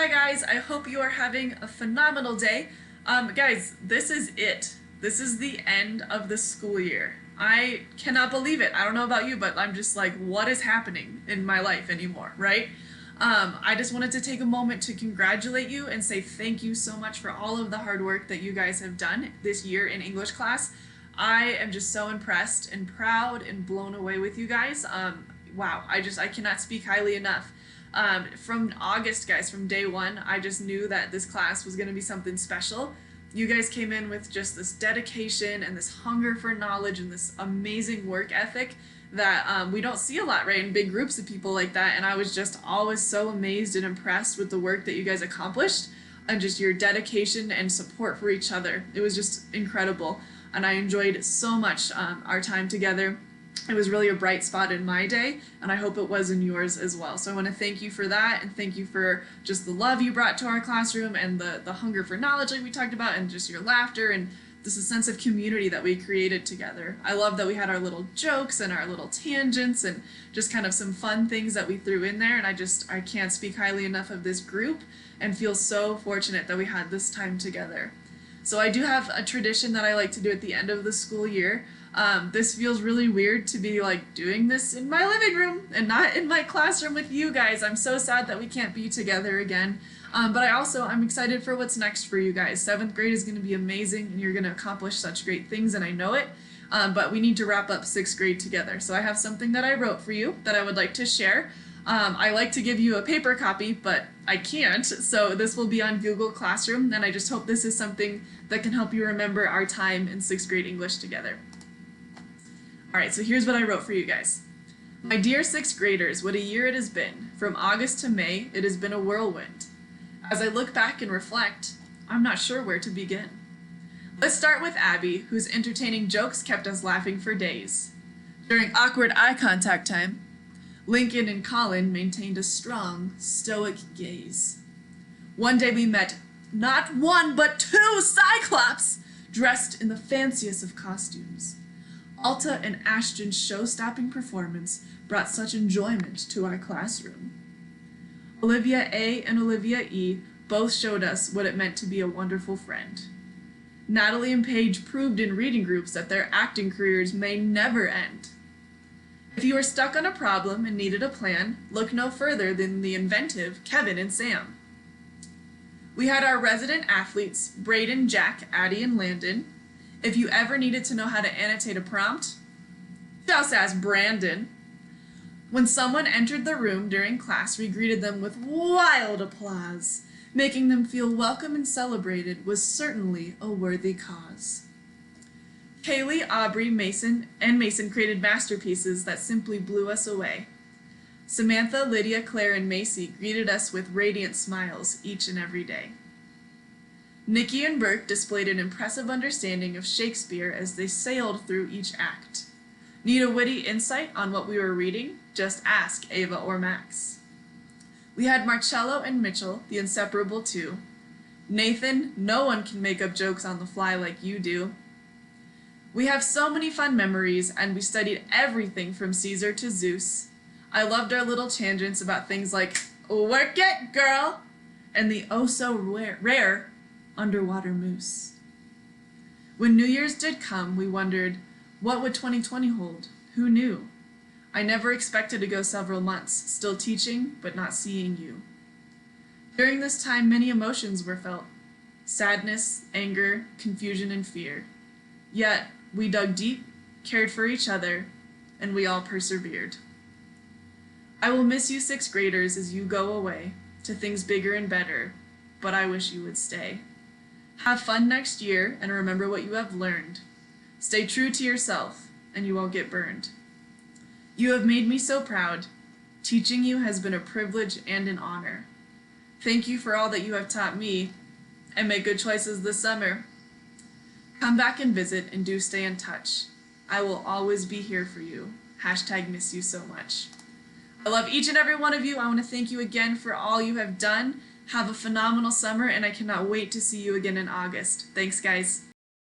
Hi guys, I hope you are having a phenomenal day. Guys, this is it. This is the end of the school year. I cannot believe it. I don't know about you, but I'm just like, what is happening in my life anymore, right? I just wanted to take a moment to congratulate you and say thank you so much for all of the hard work that you guys have done this year in English class. I am just so impressed and proud and blown away with you guys. Wow, I cannot speak highly enough. From August, guys, from day one, I just knew that this class was going to be something special. You guys came in with just this dedication and this hunger for knowledge and this amazing work ethic that we don't see a lot, right, in big groups of people like that. And I was just always so amazed and impressed with the work that you guys accomplished and just your dedication and support for each other. It was just incredible. And I enjoyed so much our time together. It was really a bright spot in my day, and I hope it was in yours as well. So I want to thank you for that, and thank you for just the love you brought to our classroom and the hunger for knowledge like we talked about, and just your laughter and this sense of community that we created together. I love that we had our little jokes and our little tangents and just kind of some fun things that we threw in there, and I can't speak highly enough of this group and feel so fortunate that we had this time together. So I do have a tradition that I like to do at the end of the school year. This feels really weird to be like doing this in my living room and not in my classroom with you guys. I'm so sad that we can't be together again. But I'm excited for what's next for you guys. 7th grade is going to be amazing and you're going to accomplish such great things, and I know it. But we need to wrap up 6th grade together. So I have something that I wrote for you that I would like to share. I like to give you a paper copy, but I can't, so this will be on Google Classroom, and I just hope this is something that can help you remember our time in 6th grade English together. Alright, so here's what I wrote for you guys. My dear 6th graders, what a year it has been. From August to May, it has been a whirlwind. As I look back and reflect, I'm not sure where to begin. Let's start with Abby, whose entertaining jokes kept us laughing for days. During awkward eye contact time, Lincoln and Colin maintained a strong, stoic gaze. One day we met not one but 2 Cyclops, dressed in the fanciest of costumes. Alta and Ashton's show-stopping performance brought such enjoyment to our classroom. Olivia A. and Olivia E. both showed us what it meant to be a wonderful friend. Natalie and Paige proved in reading groups that their acting careers may never end. If you were stuck on a problem and needed a plan, look no further than the inventive Kevin and Sam. We had our resident athletes, Braden, Jack, Addie, and Landon. If you ever needed to know how to annotate a prompt, just ask Brandon. When someone entered the room during class, we greeted them with wild applause. Making them feel welcome and celebrated was certainly a worthy cause. Kaylee, Aubrey, Mason created masterpieces that simply blew us away. Samantha, Lydia, Claire, and Macy greeted us with radiant smiles each and every day. Nikki and Burke displayed an impressive understanding of Shakespeare as they sailed through each act. Need a witty insight on what we were reading? Just ask Ava or Max. We had Marcello and Mitchell, the inseparable two. Nathan, no one can make up jokes on the fly like you do. We have so many fun memories, and we studied everything from Caesar to Zeus. I loved our little tangents about things like, work it, girl, and the oh-so-rare underwater moose. When New Year's did come, we wondered, what would 2020 hold? Who knew? I never expected to go several months, still teaching, but not seeing you. During this time, many emotions were felt. Sadness, anger, confusion, and fear. Yet, we dug deep, cared for each other, and we all persevered. I will miss you 6th graders as you go away to things bigger and better, but I wish you would stay. Have fun next year and remember what you have learned. Stay true to yourself and you won't get burned. You have made me so proud. Teaching you has been a privilege and an honor. Thank you for all that you have taught me, and make good choices this summer. Come back and visit, and do stay in touch. I will always be here for you. #miss you so much. I love each and every one of you. I want to thank you again for all you have done. Have a phenomenal summer, and I cannot wait to see you again in August. Thanks, guys.